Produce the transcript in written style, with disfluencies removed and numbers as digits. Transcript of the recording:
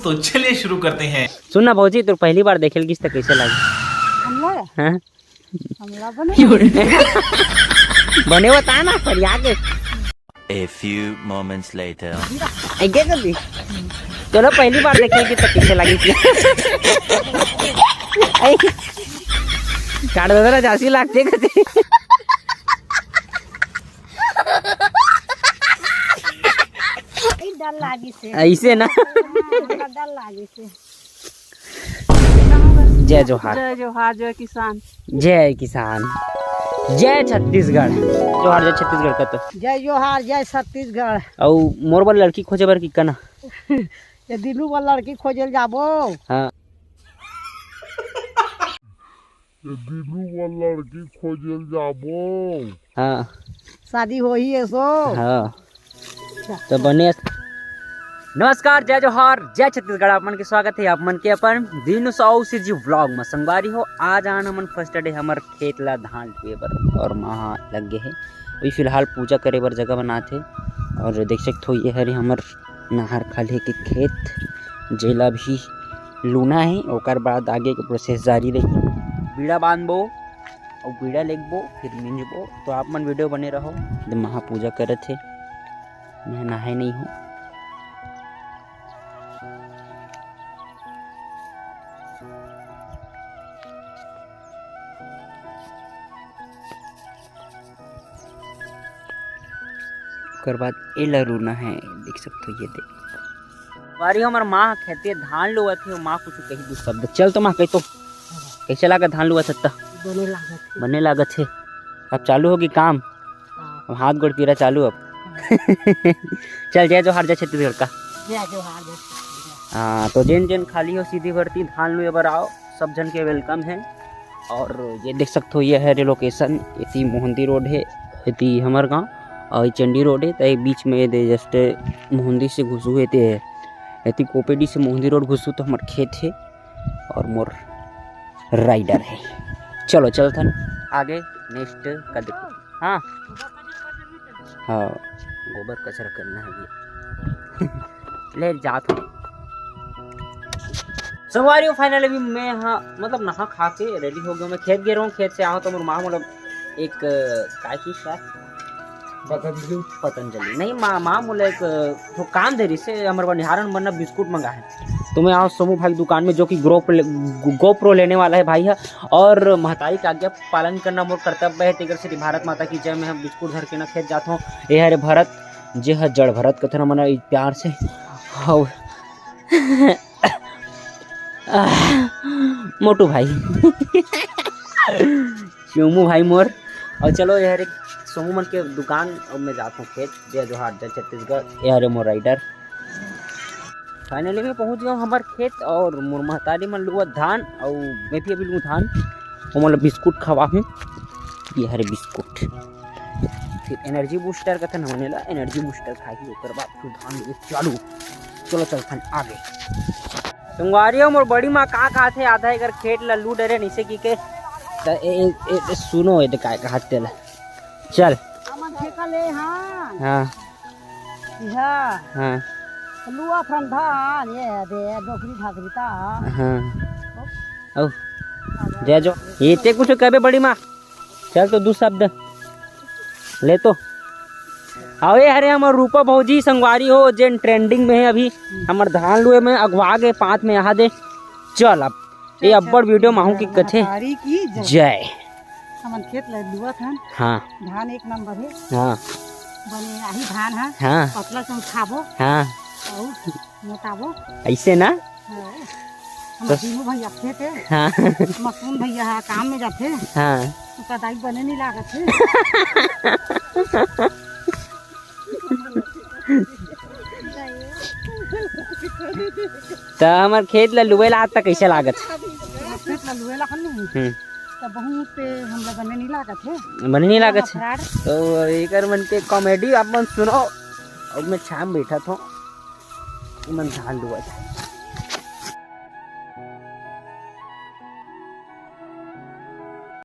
तो चलिए शुरू करते हैं। सुन ना भौजी, तो पहली बार देखेल किस तक कैसे लगे? हाँ? बने बता ना पर आगे। A few moments later. आगे कर दी। चलो पहली बार देखेल किस तक कैसे लगी थी। काट दो ना, जासी लागते कते। डर लागी से ऐसे ना। डर लागी से। जय जोहार। जय जोहार, जय किसान। जय किसान, जय छत्तीसगढ़। जोहार जय छत्तीसगढ़ का तो जय जोहार, जय छत्तीसगढ़। और मोर बर लड़की खोजे बर की कना ये दिलू वाला लड़की खोजल जाबो। हाँ दिलू वाला लड़की खोजल जाबो। हाँ शादी हो ही है सो। हाँ तो बने। नमस्कार, जय जोहार, जय छत्तीसगढ़। आप मन के स्वागत है आप मन के अपन दिन सौ से जी व्लॉग में संगवारी हो। आज आना मन फर्स्ट डे हमर खेत ला धान लुए बर और वहाँ लग गए है। अभी फिलहाल पूजा करे बर जगह बनाते और देख सकते हो ये हरे हमर नहर खाले के खेत जेला भी लूना है। ओकर बाद आगे के प्रोसेस जारी रही। बीड़ा बांधबो और बीड़ा लेगबो फिर मिंजबो। तो आप मन वीडियो बने रहो। महापूजा करे थे, मैं नहाए नहीं हूँ। ओकर बाद ए लरूना है, देख सकते हो ये देख वारी हमर माँ खेते धान लुआ थे। माँ कुछ कही दू शब्द चल तो माँ कही तो कैसे लागा धान लुआ था? बने लागत है। अब चालू होगी काम, अब हाथ गोड़ पीरा चालू अब। चल जय जोहार, जय छत्तीसगढ़ का। जय जोहार, जय छत्तीसगढ़। हाँ तो जेन जेन खाली हो सीधी भर्ती धान लुए बर आओ, सब जन के वेलकम है। और ये देख सकते हो ये है लोकेशन। इसी मोहंदी रोड है, इति हमार गाँव और चंडी रोड है। तो बीच में दे जस्ट मोहंदी से घुसू है ते कोपेडी से मोहंदी रोड घुसू तो हमार खेत है और मोर राइडर है। चलो चल थन आगे नेक्स्ट का देखो। हाँ हाँ गोबर कचरा करना है ये। ले जात हूँ सवारी फाइनली भी मैं। हाँ मतलब नहा खा के रेडी हो गया। मैं खेत गया रहा हूँ। खेत से आओ तो मोर माँ मतलब एक काय की शायद पतंजलि नहीं माँ बोले एक तो काम दे रही से हमारे बनिहारन बनना बिस्कुट मंगा है। तो मैं आओ समूह भाई दुकान में जो कि गोप्रो लेने वाला है भाई है। और महतारी का आज्ञा पालन करना मोर कर्तव्य है। तेकर से भारत माता की जय। मैं हम बिस्कुट धर के ना खेत जाता हूँ। ये हरे भरत जे है जड़ भरत कथे ना मना प्यार से। मोटू भाई चूमू भाई मोर। और चलो ये हरे सोमू मन के दुकान और मैं जाता हूँ खेत। जय जोहार, जय छत्तीसगढ़। यार मोर राइडर फाइनली मैं पहुँच गया हूँ हमार खेत। और मोर महतारी मन लुआ धान और मैं भी अभी लूँ धान और मतलब बिस्कुट खवा हूँ। ये हरे बिस्कुट फिर एनर्जी बूस्टर का था ना बनेला। एनर्जी बूस्टर खाई ओकर बाद फिर धान लुए चालू। चलो चलथन आगे। संगवारी हो मोर बड़ी माँ का थे आधा एकर खेत ला लू डरे नीचे की के सुनो ये काय का हाथ तेला चल। ले हाँ हाँ हाँ लुआ ठंडा ये दे डोकरी ढाकरी ता। हाँ ओ जय जो ये ते कुछ कबे बड़ी माँ। चल तो दो शब्द ले तो आओ। ये हरे हमार रूपा भौजी संगवारी हो जेन ट्रेंडिंग में है अभी। हमार धान लुए में अगवा गए 5 में यहाँ दे। चल अब ये अब्बड़ वीडियो माहू की कथे जय। हमन खेत ले लुआ था। हाँ धान एक नंबर है। हाँ बने आही धान है। हाँ पतला तुम खाबो हाँ और मोटाबो ऐसे ना। हम तीनों भैया खेत है। हाँ मसून भैया है काम में जाते। हाँ तो कदाई बने नहीं लागत है। तो हमार खेत ला लुए ला तक कैसे लागत? खेत ला लुए ला खन्नू तो बहुत पे हम लोग बने नहीं लागत है। बने नहीं लागत है। तो एक मन के कॉमेडी आप मन सुनो। और मैं शाम बैठा था मन धान लुआ था।